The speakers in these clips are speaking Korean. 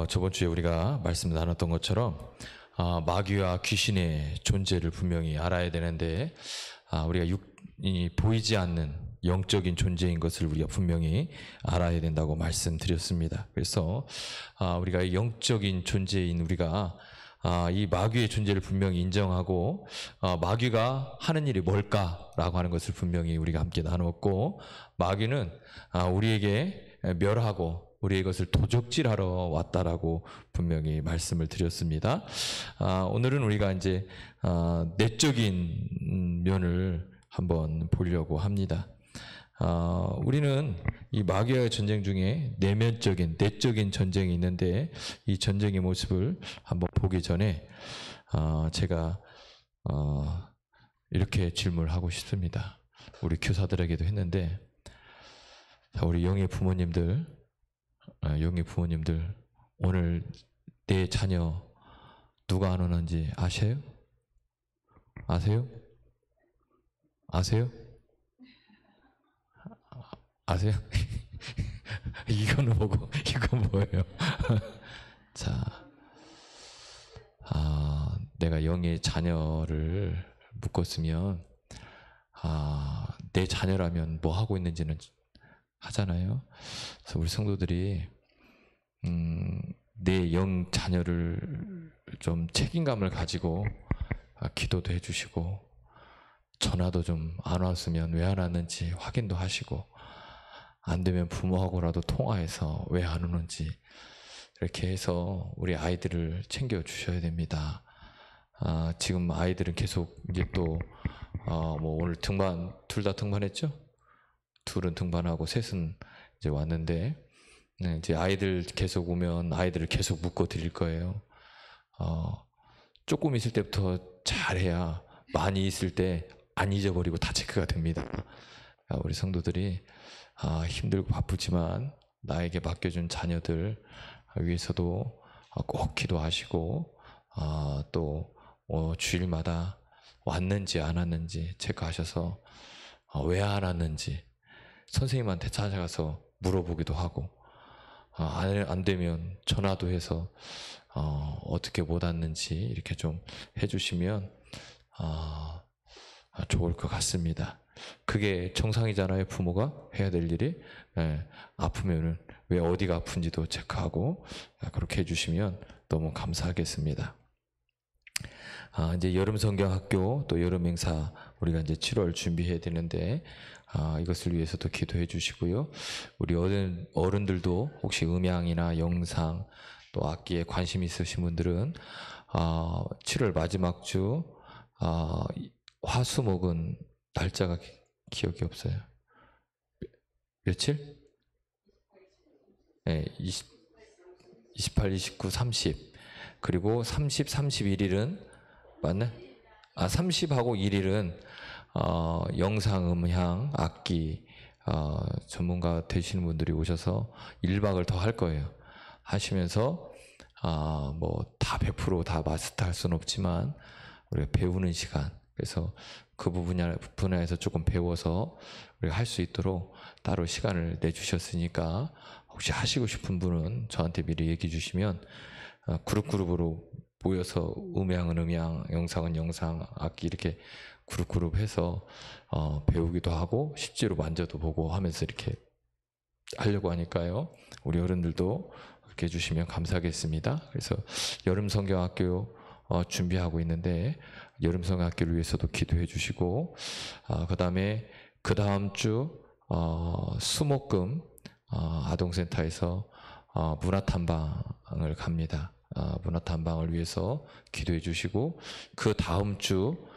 저번 주에 우리가 말씀 나눴던 것처럼 마귀와 귀신의 존재를 분명히 알아야 되는데 우리가 보이지 않는 영적인 존재인 것을 우리가 분명히 알아야 된다고 말씀드렸습니다. 그래서 우리가 영적인 존재인 우리가 이 마귀의 존재를 분명히 인정하고 마귀가 하는 일이 뭘까라고 하는 것을 분명히 우리가 함께 나눴고, 마귀는 우리에게 멸하고 우리의 것을 도적질하러 왔다라고 분명히 말씀을 드렸습니다. 오늘은 우리가 이제 내적인 면을 한번 보려고 합니다. 우리는 이 마귀와의 전쟁 중에 내적인 전쟁이 있는데, 이 전쟁의 모습을 한번 보기 전에 제가 이렇게 질문을 하고 싶습니다. 우리 교사들에게도 했는데, 우리 영의 부모님들 오늘 내 자녀 누가 안 오는지 아세요? 아세요? 이거는 뭐고 이건 뭐예요? 자, 내가 영의 자녀를 묶었으면 내 자녀라면 뭐 하고 있는지는 하잖아요. 그래서 우리 성도들이 내 영 자녀를 좀 책임감을 가지고 기도도 해주시고, 전화도 좀 안 왔으면 왜 안 왔는지 확인도 하시고, 안 되면 부모하고라도 통화해서 왜 안 오는지 이렇게 해서 우리 아이들을 챙겨 주셔야 됩니다. 지금 아이들은 계속 이제 또 뭐 오늘 등반 둘 다 등반했죠? 둘은 등반하고 셋은 이제 왔는데, 이제 아이들 계속 오면 아이들을 계속 묶어 드릴 거예요. 조금 있을 때부터 잘해야 많이 있을 때 안 잊어버리고 다 체크가 됩니다. 우리 성도들이 힘들고 바쁘지만 나에게 맡겨준 자녀들 위해서도 꼭 기도하시고, 또 주일마다 왔는지 안 왔는지 체크하셔서 왜 안 왔는지 선생님한테 찾아가서 물어보기도 하고, 안 되면 전화도 해서 어떻게 못 왔는지 이렇게 좀 해주시면 좋을 것 같습니다. 그게 정상이잖아요. 부모가 해야 될 일이. 아프면은 왜 어디가 아픈지도 체크하고 그렇게 해주시면 너무 감사하겠습니다. 이제 여름 성경학교 또 여름 행사 우리가 이제 7월 준비해야 되는데, 이것을 위해서도 기도해 주시고요. 우리 어른들도 혹시 음향이나 영상 또 악기에 관심 있으신 분들은 7월 마지막 주 화수목은 날짜가 기억이 없어요. 며칠? 네, 28, 29, 30 그리고 30, 31일은 맞나? 30하고 1일은 영상, 음향, 악기 전문가 되시는 분들이 오셔서 1박을 더 할 거예요. 하시면서 뭐 다 100% 다 마스터할 수는 없지만 우리가 배우는 시간, 그래서 그 분야에서 조금 배워서 우리가 할 수 있도록 따로 시간을 내주셨으니까, 혹시 하시고 싶은 분은 저한테 미리 얘기해 주시면 그룹으로 모여서 음향은 음향, 영상은 영상, 악기 이렇게 그룹 해서 배우기도 하고 실제로 만져도 보고 하면서 이렇게 하려고 하니까요. 우리 어른들도 그렇게 해주시면 감사하겠습니다. 그래서 여름 성경학교 준비하고 있는데, 여름 성경학교를 위해서도 기도해 주시고, 그 다음 주 수목금 아동센터에서 문화탐방을 갑니다. 문화탐방을 위해서 기도해 주시고, 그 다음 주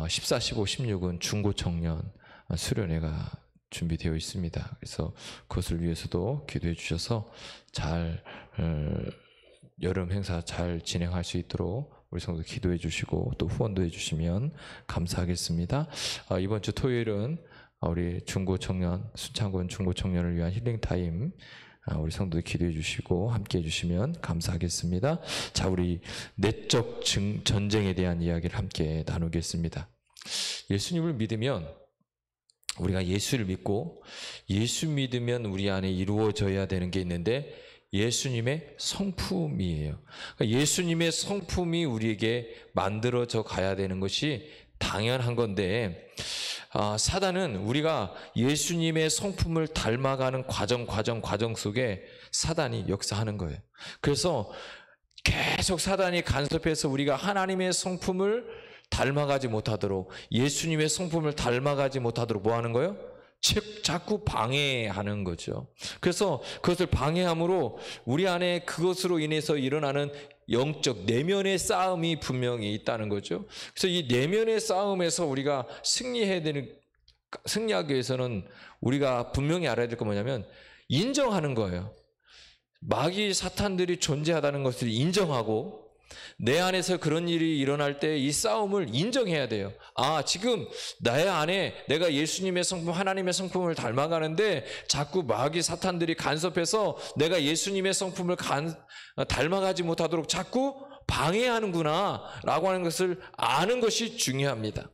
14, 15, 16은 중고청년 수련회가 준비되어 있습니다. 그래서 그것을 위해서도 기도해 주셔서 잘 여름 행사 잘 진행할 수 있도록 우리 성도 기도해 주시고 또 후원도 해 주시면 감사하겠습니다. 이번 주 토요일은 우리 중고청년, 순창군 중고청년을 위한 힐링타임 우리 성도들 기도해 주시고 함께 해 주시면 감사하겠습니다. 자, 우리 내적 전쟁에 대한 이야기를 함께 나누겠습니다. 예수님을 믿으면, 우리가 예수를 믿고 예수 믿으면 우리 안에 이루어져야 되는 게 있는데, 예수님의 성품이에요. 그러니까 예수님의 성품이 우리에게 만들어져 가야 되는 것이 당연한 건데, 사단은 우리가 예수님의 성품을 닮아가는 과정 속에 사단이 역사하는 거예요. 그래서 계속 사단이 간섭해서 우리가 하나님의 성품을 닮아가지 못하도록, 예수님의 성품을 닮아가지 못하도록 뭐 하는 거예요? 자꾸 방해하는 거죠. 그래서 그것을 방해함으로 우리 안에 그것으로 인해서 일어나는 영적 내면의 싸움이 분명히 있다는 거죠. 그래서 이 내면의 싸움에서 우리가 승리하기 위해서는 우리가 분명히 알아야 될 건 뭐냐면 인정하는 거예요. 마귀 사탄들이 존재하다는 것을 인정하고, 내 안에서 그런 일이 일어날 때 이 싸움을 인정해야 돼요. 지금 나의 안에 내가 예수님의 성품, 하나님의 성품을 닮아가는데 자꾸 마귀 사탄들이 간섭해서 내가 예수님의 성품을 닮아가지 못하도록 자꾸 방해하는구나 라고 하는 것을 아는 것이 중요합니다.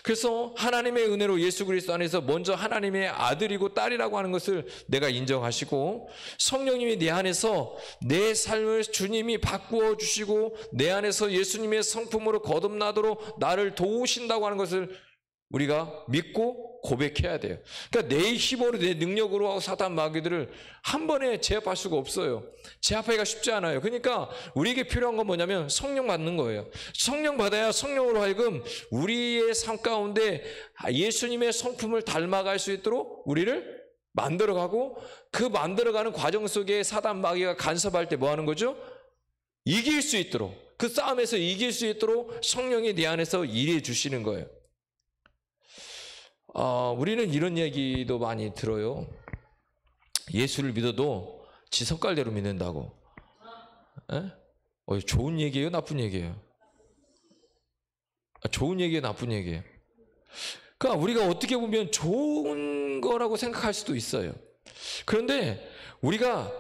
그래서 하나님의 은혜로 예수 그리스도 안에서 먼저 하나님의 아들이고 딸이라고 하는 것을 내가 인정하시고, 성령님이 내 안에서 내 삶을 주님이 바꾸어 주시고 내 안에서 예수님의 성품으로 거듭나도록 나를 도우신다고 하는 것을 우리가 믿고 고백해야 돼요. 그러니까 내 힘으로, 내 능력으로 사탄 마귀들을 한 번에 제압할 수가 없어요. 제압하기가 쉽지 않아요. 그러니까 우리에게 필요한 건 뭐냐면 성령 받는 거예요. 성령 받아야 성령으로 하여금 우리의 삶 가운데 예수님의 성품을 닮아갈 수 있도록 우리를 만들어가고, 그 만들어가는 과정 속에 사단 마귀가 간섭할 때 뭐 하는 거죠? 이길 수 있도록, 그 싸움에서 이길 수 있도록 성령이 내 안에서 일해 주시는 거예요. 우리는 이런 얘기도 많이 들어요. 예수를 믿어도 지 성깔대로 믿는다고. 좋은 얘기예요, 나쁜 얘기예요? 좋은 얘기예요, 나쁜 얘기예요? 그러니까 우리가 어떻게 보면 좋은 거라고 생각할 수도 있어요. 그런데 우리가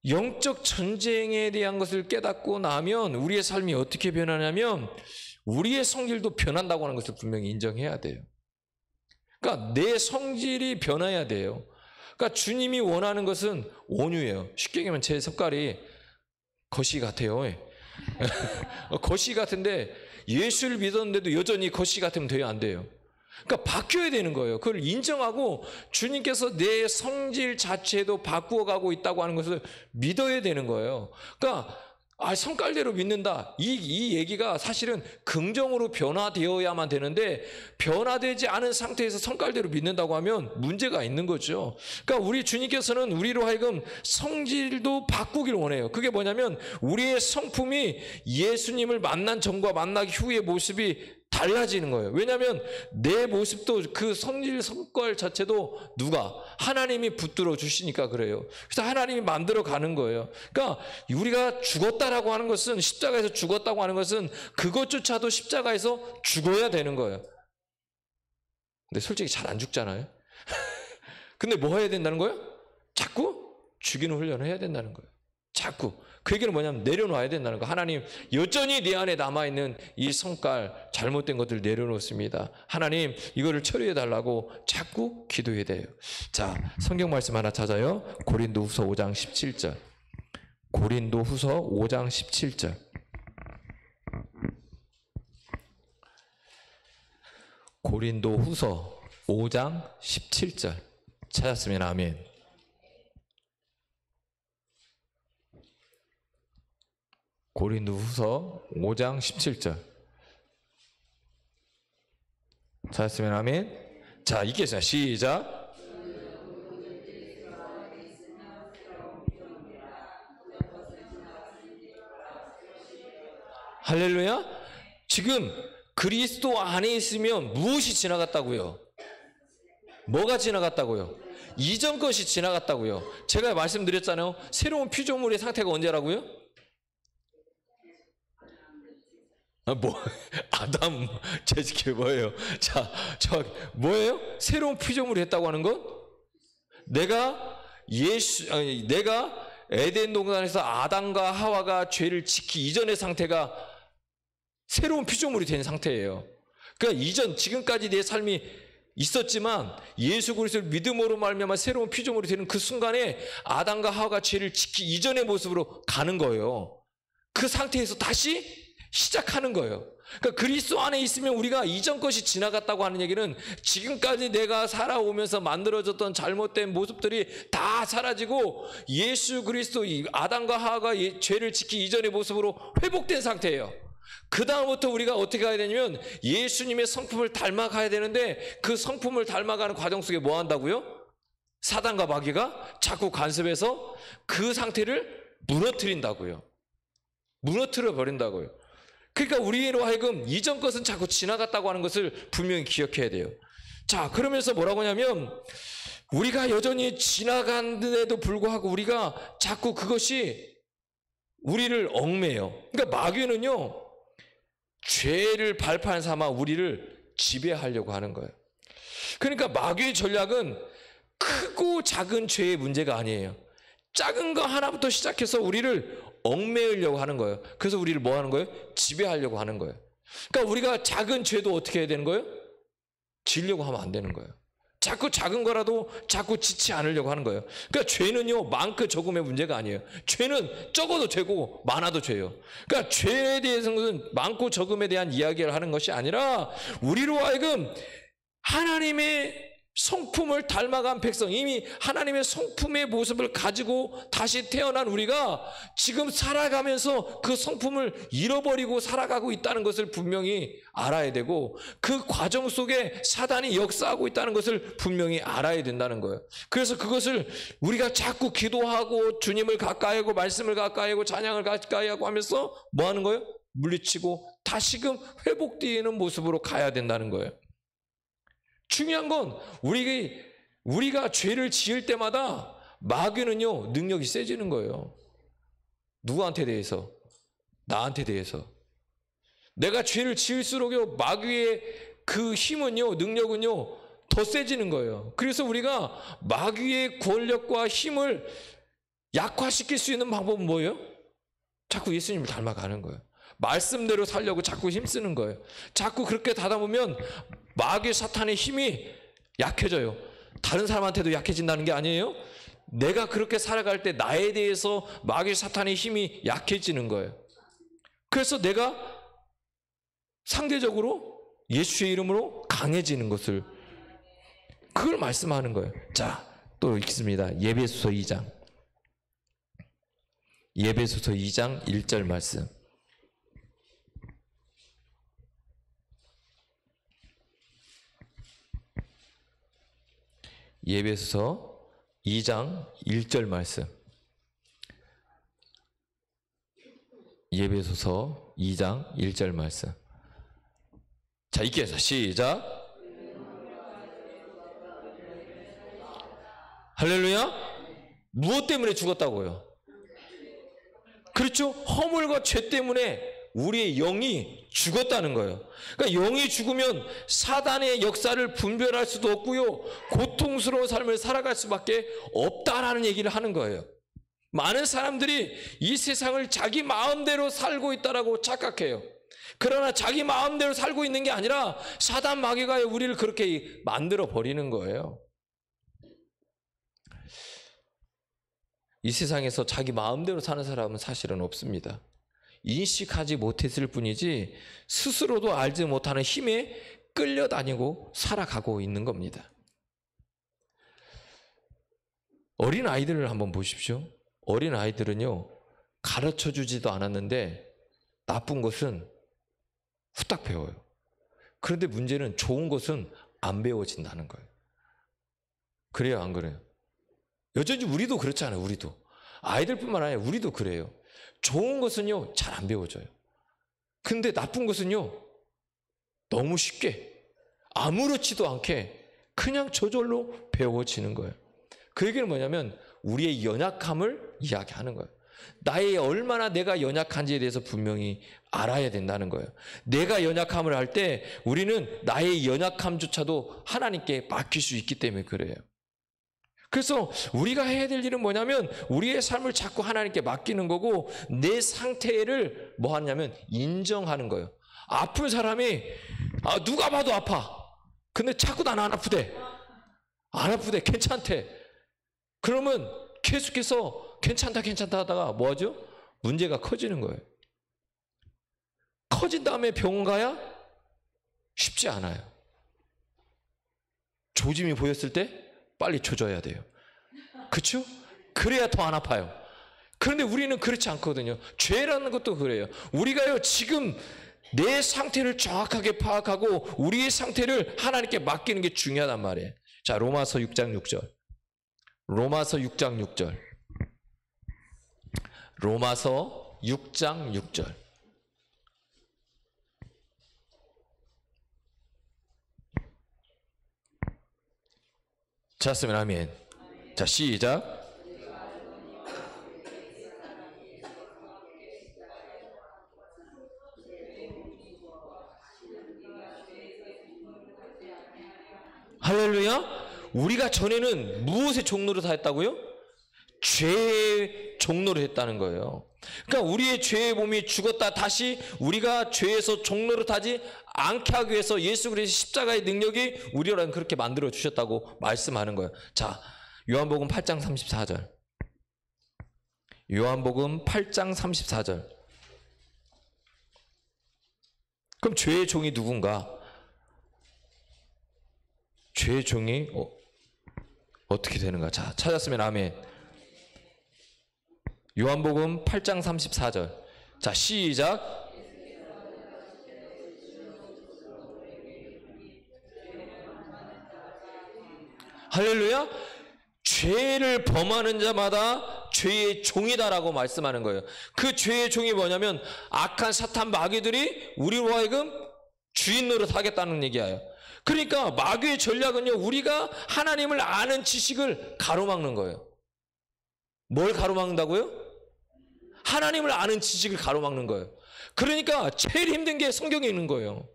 영적 전쟁에 대한 것을 깨닫고 나면 우리의 삶이 어떻게 변하냐면 우리의 성질도 변한다고 하는 것을 분명히 인정해야 돼요. 그러니까 내 성질이 변해야 돼요. 그러니까 주님이 원하는 것은 온유예요. 쉽게 얘기하면 제 색깔이 거시 같아요. 거시 같은데 예수를 믿었는데도 여전히 거시 같으면 돼요, 안 돼요? 그러니까 바뀌어야 되는 거예요. 그걸 인정하고 주님께서 내 성질 자체도 바꾸어가고 있다고 하는 것을 믿어야 되는 거예요. 그러니까 성깔대로 믿는다. 이 얘기가 사실은 긍정으로 변화되어야만 되는데, 변화되지 않은 상태에서 성깔대로 믿는다고 하면 문제가 있는 거죠. 그러니까 우리 주님께서는 우리로 하여금 성질도 바꾸기를 원해요. 그게 뭐냐면 우리의 성품이 예수님을 만난 전과 만나기 후의 모습이 달라지는 거예요. 왜냐하면 내 모습도, 그 성질 성깔 자체도 누가? 하나님이 붙들어 주시니까 그래요. 그래서 하나님이 만들어 가는 거예요. 그러니까 우리가 죽었다라고 하는 것은, 십자가에서 죽었다고 하는 것은 그것조차도 십자가에서 죽어야 되는 거예요. 근데 솔직히 잘 안 죽잖아요. 근데 뭐 해야 된다는 거예요? 자꾸 죽이는 훈련을 해야 된다는 거예요. 자꾸. 그 얘기는 뭐냐면 내려놔야 된다는 거. 하나님, 여전히 내 안에 남아있는 이 성깔, 잘못된 것들 내려놓습니다. 하나님, 이거를 처리해 달라고 자꾸 기도해야 돼요. 자, 성경 말씀 하나 찾아요. 고린도후서 5장 17절. 고린도후서 5장 17절. 고린도후서 5장 17절. 찾았으면 아멘. 고린도후서 5장 17절. 찾았으면 아멘. 자, 읽겠습니다. 시작. 할렐루야. 지금 그리스도 안에 있으면 무엇이 지나갔다고요? 뭐가 지나갔다고요? 이전 것이 지나갔다고요. 제가 말씀드렸잖아요. 새로운 피조물의 상태가 언제라고요? 아담, 제지키 뭐예요? 자, 뭐예요? 새로운 피조물이 했다고 하는 건? 내가 에덴 동산에서 아담과 하와가 죄를 짓기 이전의 상태가 새로운 피조물이 된 상태예요. 그러니까 지금까지 내 삶이 있었지만 예수 그리스도를 믿음으로 말미암아 새로운 피조물이 되는 그 순간에 아담과 하와가 죄를 짓기 이전의 모습으로 가는 거예요. 그 상태에서 다시 시작하는 거예요. 그러니까 그리스도 안에 있으면 우리가 이전 것이 지나갔다고 하는 얘기는 지금까지 내가 살아오면서 만들어졌던 잘못된 모습들이 다 사라지고 예수 그리스도 아담과 하와가 죄를 짓기 이전의 모습으로 회복된 상태예요. 그 다음부터 우리가 어떻게 가야 되냐면 예수님의 성품을 닮아가야 되는데 그 성품을 닮아가는 과정 속에 뭐 한다고요? 사단과 마귀가 자꾸 간섭해서 그 상태를 무너뜨린다고요. 무너뜨려 버린다고요. 그러니까 우리로 하여금 이전 것은 자꾸 지나갔다고 하는 것을 분명히 기억해야 돼요. 자, 그러면서 뭐라고 하냐면 우리가 여전히 지나간데도 불구하고 우리가 자꾸 그것이 우리를 얽매요. 그러니까 마귀는요, 죄를 발판 삼아 우리를 지배하려고 하는 거예요. 그러니까 마귀의 전략은 크고 작은 죄의 문제가 아니에요. 작은 거 하나부터 시작해서 우리를 얽매이려고 하는 거예요. 그래서 우리를 뭐 하는 거예요? 지배하려고 하는 거예요. 그러니까 우리가 작은 죄도 어떻게 해야 되는 거예요? 지려고 하면 안 되는 거예요. 자꾸 작은 거라도 자꾸 짓지 않으려고 하는 거예요. 그러니까 죄는요, 많고 적음의 문제가 아니에요. 죄는 적어도 죄고 많아도 죄예요. 그러니까 죄에 대해서는 많고 적음에 대한 이야기를 하는 것이 아니라 우리로 하여금 하나님의 성품을 닮아간 백성, 이미 하나님의 성품의 모습을 가지고 다시 태어난 우리가 지금 살아가면서 그 성품을 잃어버리고 살아가고 있다는 것을 분명히 알아야 되고 그 과정 속에 사단이 역사하고 있다는 것을 분명히 알아야 된다는 거예요. 그래서 그것을 우리가 자꾸 기도하고 주님을 가까이 하고 말씀을 가까이 하고 찬양을 가까이 하고 하면서 뭐 하는 거예요? 물리치고 다시금 회복되는 모습으로 가야 된다는 거예요. 중요한 건 우리가 죄를 지을 때마다 마귀는요, 능력이 세지는 거예요. 누구한테 대해서? 나한테 대해서. 내가 죄를 지을수록요, 마귀의 그 힘은요, 능력은요, 더 세지는 거예요. 그래서 우리가 마귀의 권력과 힘을 약화시킬 수 있는 방법은 뭐예요? 자꾸 예수님을 닮아가는 거예요. 말씀대로 살려고 자꾸 힘쓰는 거예요. 자꾸 그렇게 하다 보면 마귀 사탄의 힘이 약해져요. 다른 사람한테도 약해진다는 게 아니에요. 내가 그렇게 살아갈 때 나에 대해서 마귀 사탄의 힘이 약해지는 거예요. 그래서 내가 상대적으로 예수의 이름으로 강해지는 것을 그걸 말씀하는 거예요. 자, 또 읽습니다. 예배소서 2장. 예배소서 2장 1절 말씀. 예배소서 2장 1절 말씀. 예배소서 2장 1절 말씀. 자, 읽겠습니다. 시작. 할렐루야. 무엇 때문에 죽었다고요? 그렇죠? 허물과 죄 때문에 우리의 영이 죽었다는 거예요. 그러니까 영이 죽으면 사단의 역사를 분별할 수도 없고요, 고통스러운 삶을 살아갈 수밖에 없다라는 얘기를 하는 거예요. 많은 사람들이 이 세상을 자기 마음대로 살고 있다라고 착각해요. 그러나 자기 마음대로 살고 있는 게 아니라 사단 마귀가 우리를 그렇게 만들어 버리는 거예요. 이 세상에서 자기 마음대로 사는 사람은 사실은 없습니다. 인식하지 못했을 뿐이지 스스로도 알지 못하는 힘에 끌려다니고 살아가고 있는 겁니다. 어린 아이들을 한번 보십시오. 어린 아이들은요, 가르쳐주지도 않았는데 나쁜 것은 후딱 배워요. 그런데 문제는 좋은 것은 안 배워진다는 거예요. 그래요, 안 그래요? 여전히 우리도 그렇잖아요. 우리도. 아이들뿐만 아니라 우리도 그래요. 좋은 것은요, 잘 안 배워져요. 근데 나쁜 것은요, 너무 쉽게 아무렇지도 않게 그냥 저절로 배워지는 거예요. 그 얘기는 뭐냐면 우리의 연약함을 이야기하는 거예요. 나의 얼마나 내가 연약한지에 대해서 분명히 알아야 된다는 거예요. 내가 연약함을 할 때 우리는 나의 연약함조차도 하나님께 맡길 수 있기 때문에 그래요. 그래서 우리가 해야 될 일은 뭐냐면 우리의 삶을 자꾸 하나님께 맡기는 거고 내 상태를 뭐 하냐면 인정하는 거예요. 아픈 사람이 누가 봐도 아파. 근데 자꾸 난 안 아프대. 안 아프대. 괜찮대. 그러면 계속해서 괜찮다 하다가 뭐하죠? 문제가 커지는 거예요. 커진 다음에 병원 가야 쉽지 않아요. 조짐이 보였을 때 빨리 조져야 돼요. 그렇죠? 그래야 더 안 아파요. 그런데 우리는 그렇지 않거든요. 죄라는 것도 그래요. 우리가요, 지금 내 상태를 정확하게 파악하고 우리의 상태를 하나님께 맡기는 게 중요하단 말이에요. 자, 로마서 6장 6절. 로마서 6장 6절. 로마서 6장 6절. 찾았으면 아멘. 자, 시작. 할렐루야. 우리가 전에는 무엇의 종로로 사했다고요? 죄의 종로로 했다는 거예요. 그러니까 우리의 죄의 몸이 죽었다 다시 우리가 죄에서 종로로 타지 않게 하기 위해서 예수 그리스도의 십자가의 능력이 우리를 그렇게 만들어 주셨다고 말씀하는 거예요. 자, 요한복음 8장 34절. 요한복음 8장 34절. 그럼 죄의 종이 누군가? 죄의 종이 어떻게 되는가? 자, 찾았으면 아멘. 요한복음 8장 34절. 자, 시작. 할렐루야. 죄를 범하는 자마다 죄의 종이다라고 말씀하는 거예요. 그 죄의 종이 뭐냐면 악한 사탄 마귀들이 우리로 하여금 주인 노릇 하겠다는 얘기예요. 그러니까 마귀의 전략은요, 우리가 하나님을 아는 지식을 가로막는 거예요. 뭘 가로막는다고요? 하나님을 아는 지식을 가로막는 거예요. 그러니까 제일 힘든 게 성경에 있는 거예요.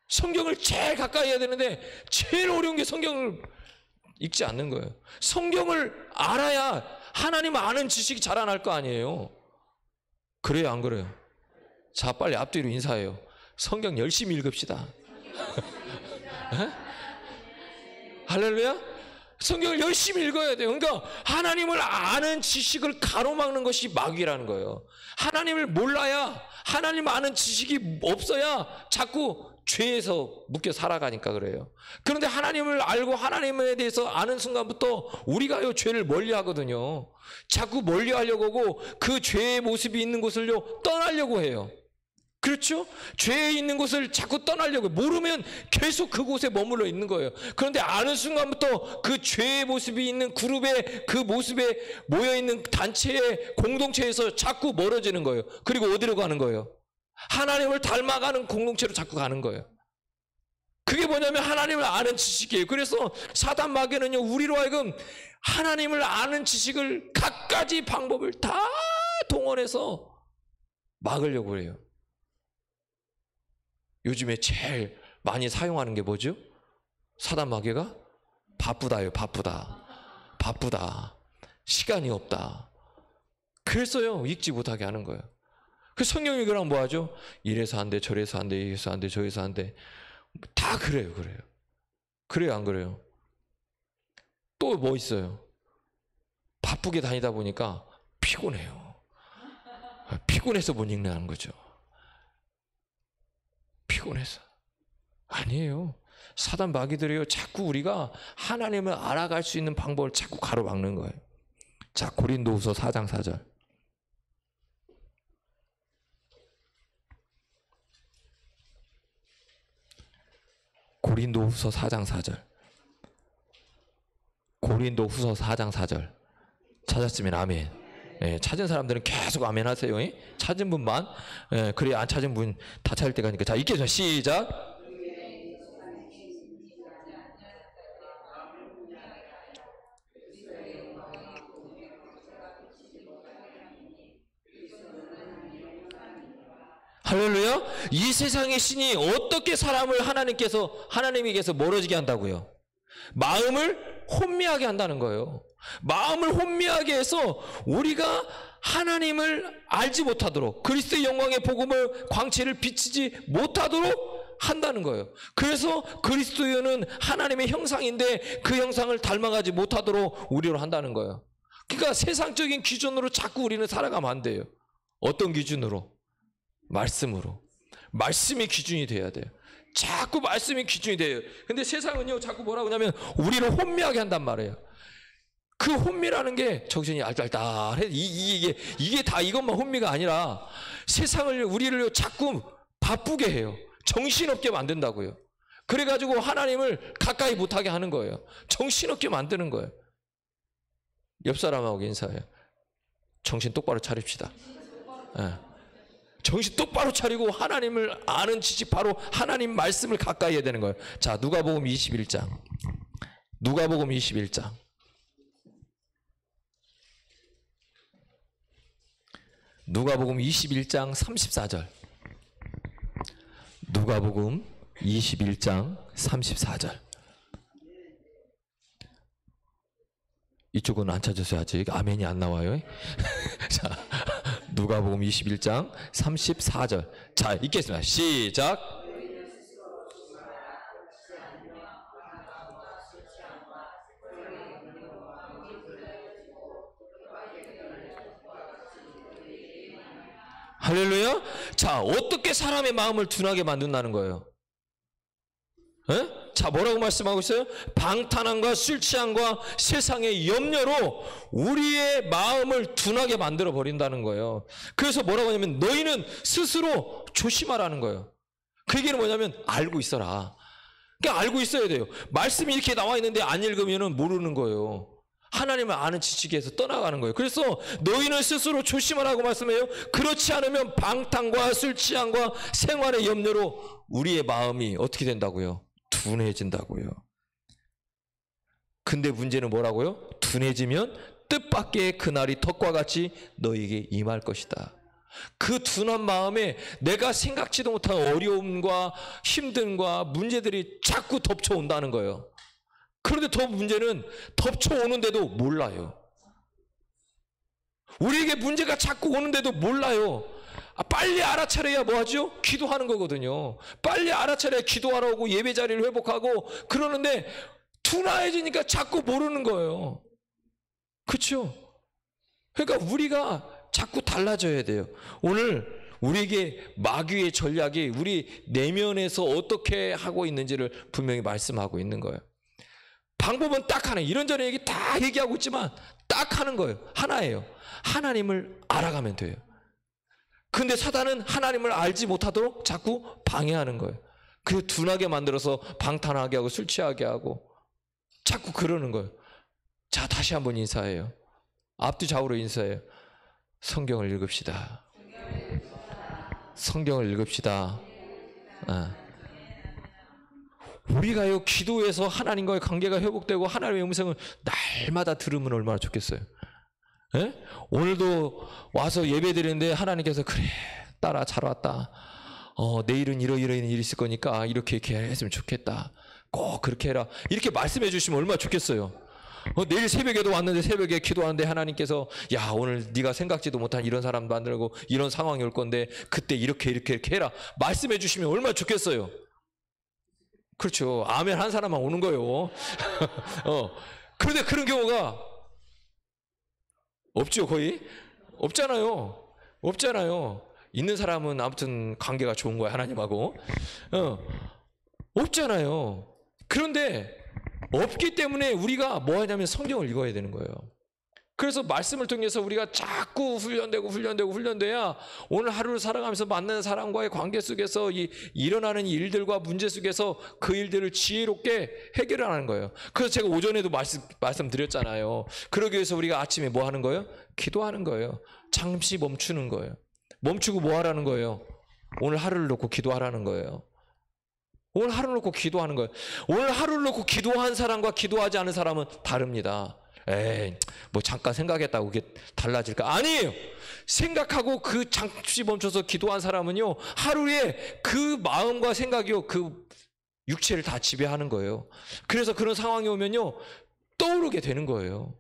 성경을 제일 가까이 해야 되는데 제일 어려운 게 성경을 읽지 않는 거예요. 성경을 알아야 하나님 아는 지식이 자라날 거 아니에요. 그래요, 안 그래요? 자, 빨리 앞뒤로 인사해요. 성경 열심히 읽읍시다. 할렐루야. 성경을 열심히 읽어야 돼요. 그러니까 하나님을 아는 지식을 가로막는 것이 마귀라는 거예요. 하나님을 몰라야, 하나님 아는 지식이 없어야 자꾸 죄에서 묶여 살아가니까 그래요. 그런데 하나님을 알고 하나님에 대해서 아는 순간부터 우리가요, 죄를 멀리 하거든요. 자꾸 멀리 하려고 하고 그 죄의 모습이 있는 곳을요, 떠나려고 해요. 그렇죠? 죄에 있는 곳을 자꾸 떠나려고 해요. 모르면 계속 그곳에 머물러 있는 거예요. 그런데 아는 순간부터 그 죄의 모습이 있는 그룹의 그 모습에 모여있는 단체의 공동체에서 자꾸 멀어지는 거예요. 그리고 어디로 가는 거예요? 하나님을 닮아가는 공동체로 자꾸 가는 거예요. 그게 뭐냐면 하나님을 아는 지식이에요. 그래서 사단 마귀는요, 우리로 하여금 하나님을 아는 지식을 갖가지 방법을 다 동원해서 막으려고 해요. 요즘에 제일 많이 사용하는 게 뭐죠? 사단 마귀가 바쁘다요. 바쁘다. 시간이 없다. 그래서요, 읽지 못하게 하는 거예요. 그 성경 읽으라면 뭐 하죠? 이래서 안 돼, 저래서 안 돼, 이래서 안 돼, 저래서 안 돼. 다 그래요. 그래요, 안 그래요? 또 뭐 있어요? 바쁘게 다니다 보니까 피곤해요. 피곤해서 못 읽는 거죠. 피곤해서. 아니에요. 사단 마귀들이요, 자꾸 우리가 하나님을 알아갈 수 있는 방법을 자꾸 가로막는 거예요. 자, 고린도후서 4장 4절. 고린도후서 4장 4절. 고린도후서 4장 4절. 찾았으면 아멘. 예, 찾은 사람들은 계속 아멘 하세요. 예? 찾은 분만. 예, 그래, 안 찾은 분 다 찾을 때가 아니까. 자, 읽겠습니다. 시작. 할렐루야. 이 세상의 신이 어떻게 사람을 하나님에게서 멀어지게 한다고요? 마음을 혼미하게 한다는 거예요. 마음을 혼미하게 해서 우리가 하나님을 알지 못하도록, 그리스도의 영광의 복음을 광채를 비치지 못하도록 한다는 거예요. 그래서 그리스도인은 하나님의 형상인데 그 형상을 닮아가지 못하도록 우리로 한다는 거예요. 그러니까 세상적인 기준으로 자꾸 우리는 살아가면 안 돼요. 어떤 기준으로? 말씀으로. 말씀이 기준이 돼야 돼요. 자꾸 말씀이 기준이 돼요. 근데 세상은요, 자꾸 뭐라고 하냐면 우리를 혼미하게 한단 말이에요. 그 혼미라는 게 정신이 알딸딸해. 이게 다 이것만 혼미가 아니라 세상을, 우리를 자꾸 바쁘게 해요. 정신없게 만든다고요. 그래가지고 하나님을 가까이 못하게 하는 거예요. 정신없게 만드는 거예요. 옆 사람하고 인사해요. 정신 똑바로 차립시다. 네. 정신 똑바로 차리고 하나님을 아는 지식, 바로 하나님 말씀을 가까이 해야 되는 거예요. 자, 누가복음 21장. 누가복음 21장. 누가복음 21장 34절. 누가복음 21장 34절. 이쪽은 안 찾으세요. 아직 아멘이 안 나와요. 자, 누가복음 21장 34절. 자, 읽겠습니다. 시작. 할렐루야. 자, 어떻게 사람의 마음을 둔하게 만든다는 거예요? 에? 자, 뭐라고 말씀하고 있어요? 방탕함과 술 취함과 세상의 염려로 우리의 마음을 둔하게 만들어 버린다는 거예요. 그래서 뭐라고 하냐면 너희는 스스로 조심하라는 거예요. 그 얘기는 뭐냐면 알고 있어라. 그러니까 알고 있어야 돼요. 말씀이 이렇게 나와 있는데 안 읽으면 모르는 거예요. 하나님을 아는 지식에서 떠나가는 거예요. 그래서 너희는 스스로 조심하라고 말씀해요. 그렇지 않으면 방탕과 술 취함과 생활의 염려로 우리의 마음이 어떻게 된다고요? 둔해진다고요. 근데 문제는 뭐라고요? 둔해지면 뜻밖의 그날이 덕과 같이 너에게 임할 것이다. 그 둔한 마음에 내가 생각지도 못한 어려움과 힘듦과 문제들이 자꾸 덮쳐온다는 거예요. 그런데 더 문제는 덮쳐오는데도 몰라요. 우리에게 문제가 자꾸 오는데도 몰라요. 빨리 알아차려야 뭐하죠? 기도하는 거거든요. 빨리 알아차려야 기도하라고 예배 자리를 회복하고 그러는데 둔해지니까 자꾸 모르는 거예요. 그렇죠? 그러니까 우리가 자꾸 달라져야 돼요. 오늘 우리에게 마귀의 전략이 우리 내면에서 어떻게 하고 있는지를 분명히 말씀하고 있는 거예요. 방법은 딱 하나. 이런저런 얘기 다 얘기하고 있지만 딱 하는 거예요. 하나예요. 하나님을 알아가면 돼요. 근데 사단은 하나님을 알지 못하도록 자꾸 방해하는 거예요. 그래서 둔하게 만들어서 방탕하게 하고 술 취하게 하고 자꾸 그러는 거예요. 자, 다시 한번 인사해요. 앞뒤 좌우로 인사해요. 성경을 읽읍시다. 성경을 읽읍시다. 우리가요, 기도해서 하나님과의 관계가 회복되고 하나님의 음성을 날마다 들으면 얼마나 좋겠어요. 예? 오늘도 와서 예배 드리는데 하나님께서 그래, 딸아 잘 왔다. 내일은 이러이러한 일이 있을 거니까 이렇게 했으면 좋겠다. 꼭 그렇게 해라. 이렇게 말씀해 주시면 얼마나 좋겠어요. 내일 새벽에도 왔는데 새벽에 기도하는데 하나님께서 야, 오늘 네가 생각지도 못한 이런 사람 만들고 이런 상황이 올 건데 그때 이렇게 해라. 말씀해 주시면 얼마나 좋겠어요. 그렇죠. 아멘 한 사람만 오는 거예요. 그런데 그런 경우가 없죠. 거의 없잖아요. 있는 사람은 아무튼 관계가 좋은 거야, 하나님하고. 없잖아요. 그런데 없기 때문에 우리가 뭐 하냐면 성경을 읽어야 되는 거예요. 그래서 말씀을 통해서 우리가 자꾸 훈련돼야 오늘 하루를 살아가면서 만나는 사람과의 관계 속에서 일어나는 일들과 문제 속에서 그 일들을 지혜롭게 해결하는 거예요. 그래서 제가 오전에도 말씀드렸잖아요. 그러기 위해서 우리가 아침에 뭐 하는 거예요? 기도하는 거예요. 잠시 멈추는 거예요. 멈추고 뭐 하라는 거예요? 오늘 하루를 놓고 기도하라는 거예요. 오늘 하루를 놓고 기도하는 거예요. 오늘 하루를 놓고 기도한 사람과 기도하지 않은 사람은 다릅니다. 에이, 뭐 잠깐 생각했다고 그게 달라질까? 아니에요. 생각하고 그 잠시 멈춰서 기도한 사람은요, 하루에 그 마음과 생각이요, 그 육체를 다 지배하는 거예요. 그래서 그런 상황이 오면요, 떠오르게 되는 거예요.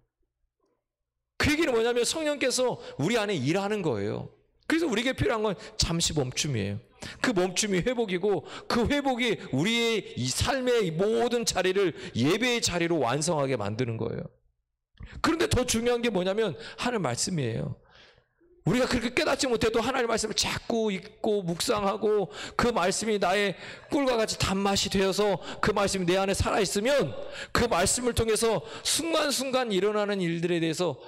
그 얘기는 뭐냐면 성령께서 우리 안에 일하는 거예요. 그래서 우리에게 필요한 건 잠시 멈춤이에요. 그 멈춤이 회복이고 그 회복이 우리의 이 삶의 모든 자리를 예배의 자리로 완성하게 만드는 거예요. 그런데 더 중요한 게 뭐냐면 하나님 말씀이에요. 우리가 그렇게 깨닫지 못해도 하나님 말씀을 자꾸 읽고 묵상하고 그 말씀이 나의 꿀과 같이 단맛이 되어서 그 말씀이 내 안에 살아있으면 그 말씀을 통해서 순간순간 일어나는 일들에 대해서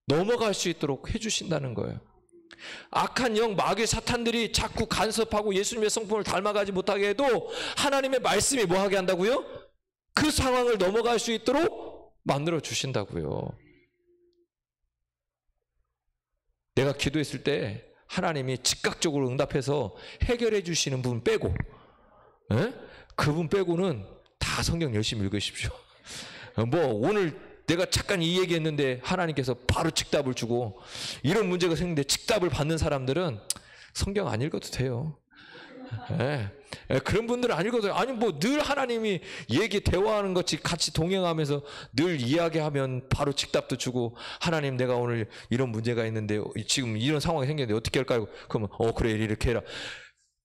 넘어갈 수 있도록 해주신다는 거예요. 악한 영, 마귀, 사탄들이 자꾸 간섭하고 예수님의 성품을 닮아가지 못하게 해도 하나님의 말씀이 뭐하게 한다고요? 그 상황을 넘어갈 수 있도록 만들어 주신다고요. 내가 기도했을 때 하나님이 즉각적으로 응답해서 해결해 주시는 분 빼고, 그분 빼고는 다 성경 열심히 읽으십시오. 뭐 오늘 내가 잠깐 이 얘기했는데 하나님께서 바로 즉답을 주고 이런 문제가 생기는데 즉답을 받는 사람들은 성경 안 읽어도 돼요. 그런 분들은 안 읽어도 돼요. 아니 뭐 늘 하나님이 대화하는 것이 같이 동행하면서 늘 이야기하면 바로 즉답도 주고, 하나님 내가 오늘 이런 문제가 있는데 지금 이런 상황이 생겼는데 어떻게 할까요? 그러면 그래 이렇게 해라.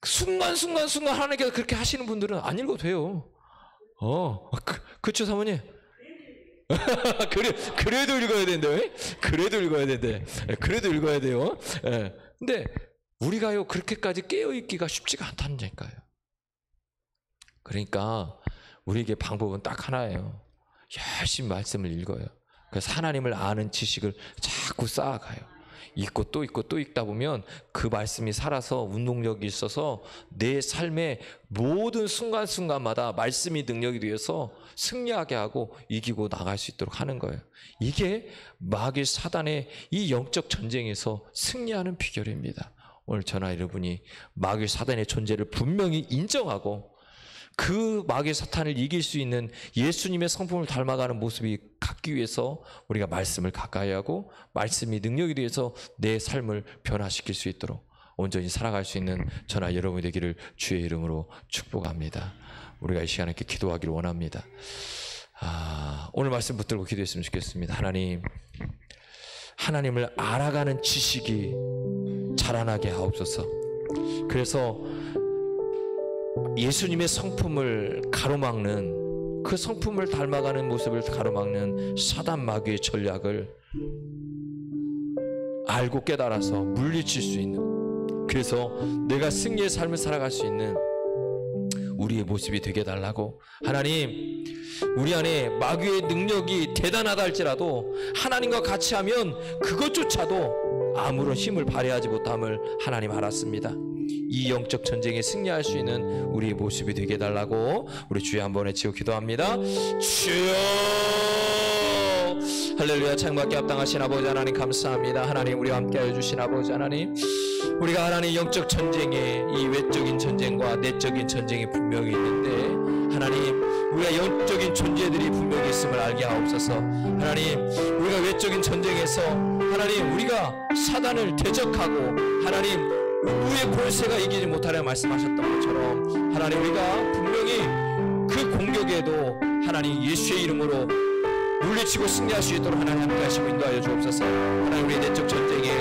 순간순간 하나님께서 그렇게 하시는 분들은 안 읽어도 돼요. 그쵸 사모님? 그래도 읽어야 된대. 그래도 읽어야 된대. 그래도 읽어야 돼요. 근데 우리가요 그렇게까지 깨어있기가 쉽지가 않다니까요. 그러니까 우리에게 방법은 딱 하나예요. 열심히 말씀을 읽어요. 그래서 하나님을 아는 지식을 자꾸 쌓아가요. 읽고 또 읽고 또 읽다 보면 그 말씀이 살아서 운동력이 있어서 내 삶의 모든 순간순간마다 말씀이 능력이 되어서 승리하게 하고 이기고 나갈 수 있도록 하는 거예요. 이게 마귀 사단의 이 영적 전쟁에서 승리하는 비결입니다. 오늘 저나 여러분이 마귀 사단의 존재를 분명히 인정하고 그 마귀 사탄을 이길 수 있는 예수님의 성품을 닮아가는 모습이 갖기 위해서 우리가 말씀을 가까이 하고 말씀이 능력이 되어서 내 삶을 변화시킬 수 있도록 온전히 살아갈 수 있는 저나 여러분이 되기를 주의 이름으로 축복합니다. 우리가 이 시간에 이렇게 기도하기를 원합니다. 오늘 말씀 붙들고 기도했으면 좋겠습니다. 하나님을 알아가는 지식이 자라나게 하옵소서. 그래서 예수님의 성품을 가로막는, 그 성품을 닮아가는 모습을 가로막는 사단 마귀의 전략을 알고 깨달아서 물리칠 수 있는, 그래서 내가 승리의 삶을 살아갈 수 있는 우리의 모습이 되게 해달라고. 하나님, 우리 안에 마귀의 능력이 대단하다 할지라도 하나님과 같이 하면 그것조차도 아무런 힘을 발휘하지 못함을 하나님 알았습니다. 이 영적 전쟁에 승리할 수 있는 우리의 모습이 되게 해달라고 우리 주여 한번 외치고 기도합니다. 주여, 할렐루야. 창밖에 합당하신 아버지 하나님 감사합니다. 하나님, 우리와 함께하여 주신 아버지 하나님, 우리가 하나님 영적 전쟁에 이 외적인 전쟁과 내적인 전쟁이 분명히 있는데, 하나님 우리가 영적인 존재들이 분명히 있음을 알게 하옵소서. 하나님, 우리가 외적인 전쟁에서 하나님 우리가 사단을 대적하고 하나님 우의 골세가 이기지 못하려 말씀하셨던 것처럼, 하나님 우리가 분명히 그 공격에도 하나님 예수의 이름으로 물리치고 승리할 수 있도록 하나님 함께 하시고 인도하여 주옵소서. 하나님, 우리의 내적 전쟁에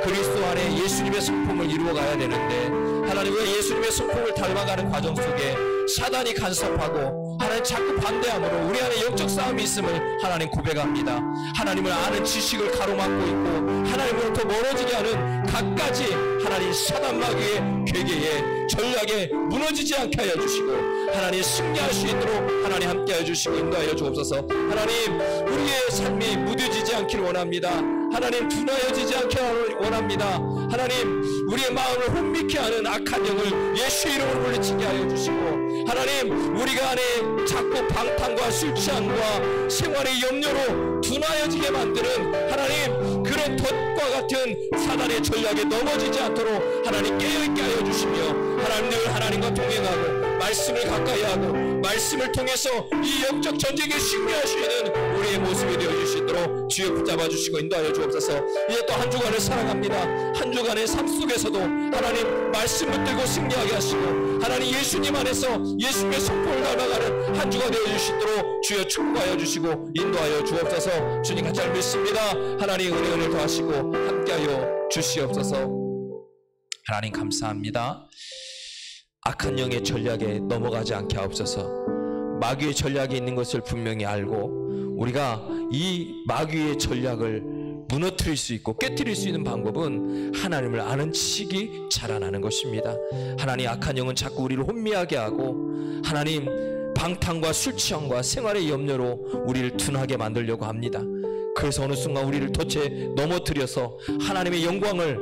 그리스도 안에 예수님의 성품을 이루어가야 되는데, 하나님 우리가 예수님의 성품을 닮아가는 과정 속에 사단이 간섭하고 하나님 자꾸 반대함으로 우리 안에 영적 싸움이 있음을 하나님 고백합니다. 하나님을 아는 지식을 가로막고 있고 하나님으로부터 멀어지게 하는 갖가지 하나님 사단 마귀의 괴계에 전략에 무너지지 않게 하여 주시고 하나님 승리할 수 있도록 하나님 함께 하여 주시고 인도하여 주옵소서. 하나님, 우리의 삶이 무뎌지지 않기를 원합니다. 하나님, 둔하여지지 않기를 원합니다. 하나님, 우리의 마음을 혼미케 하는 악한 영을 예수의 이름으로 물리치게 하여 주시고, 하나님 우리가 안에 자꾸 방탕과 술 취함과 생활의 염려로 둔하여지게 만드는 하나님 그런 덫과 같은 사단의 전략에 넘어지지 않도록 하나님 깨어있게 하여 주시며, 하나님 늘 하나님과 동행하고 말씀을 가까이 하고 말씀을 통해서 이 영적 전쟁에 승리할 수 있는 우리의 모습이 되어주시도록 주여 붙잡아 주시고 인도하여 주옵소서. 이제 또 한 주간을 살아갑니다. 한 주간의 삶 속에서도 하나님 말씀 붙들고 승리하게 하시고 하나님 예수님 안에서 예수님의 성품을 닮아가는 한 주가 되어주시도록 주여 축복하여 주시고 인도하여 주옵소서. 주님 같이 잘 믿습니다. 하나님 은혜를 더하시고 함께하여 주시옵소서. 하나님 감사합니다. 악한 영의 전략에 넘어가지 않게 하옵소서. 마귀의 전략이 있는 것을 분명히 알고 우리가 이 마귀의 전략을 무너뜨릴 수 있고 깨뜨릴 수 있는 방법은 하나님을 아는 지식이 자라나는 것입니다. 하나님, 악한 영은 자꾸 우리를 혼미하게 하고 하나님, 방탕과 술 취함과 생활의 염려로 우리를 둔하게 만들려고 합니다. 그래서 어느 순간 우리를 덫에 넘어뜨려서 하나님의 영광을,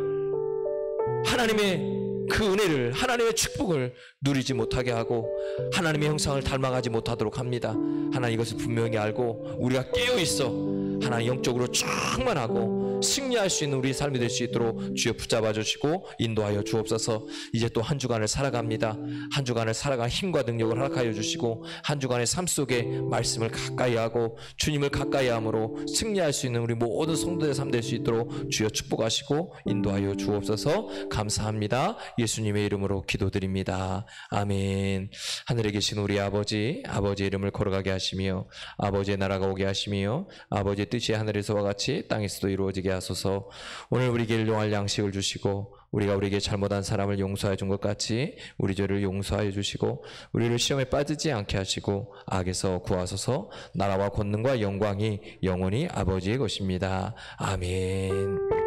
하나님의 그 은혜를, 하나님의 축복을 누리지 못하게 하고 하나님의 형상을 닮아가지 못하도록 합니다. 하나님, 이것을 분명히 알고 우리가 깨어있어 하나님 영적으로 충만하고 승리할 수 있는 우리의 삶이 될 수 있도록 주여 붙잡아 주시고 인도하여 주옵소서. 이제 또 한 주간을 살아갑니다. 한 주간을 살아갈 힘과 능력을 허락하여 주시고 한 주간의 삶 속에 말씀을 가까이 하고 주님을 가까이 함으로 승리할 수 있는 우리 모든 성도의 삶 될 수 있도록 주여 축복하시고 인도하여 주옵소서. 감사합니다. 예수님의 이름으로 기도드립니다. 아멘. 하늘에 계신 우리 아버지의 이름을 걸어가게 하시며 아버지의 나라가 오게 하시며 아버지의 뜻이 하늘에서와 같이 땅에서도 이루어지게 하소서. 오늘 우리에게 일용할 양식을 주시고 우리가 우리에게 잘못한 사람을 용서해 준 것 같이 우리 죄를 용서하여 주시고 우리를 시험에 빠지지 않게 하시고 악에서 구하소서. 나라와 권능과 영광이 영원히 아버지의 것입니다. 아멘.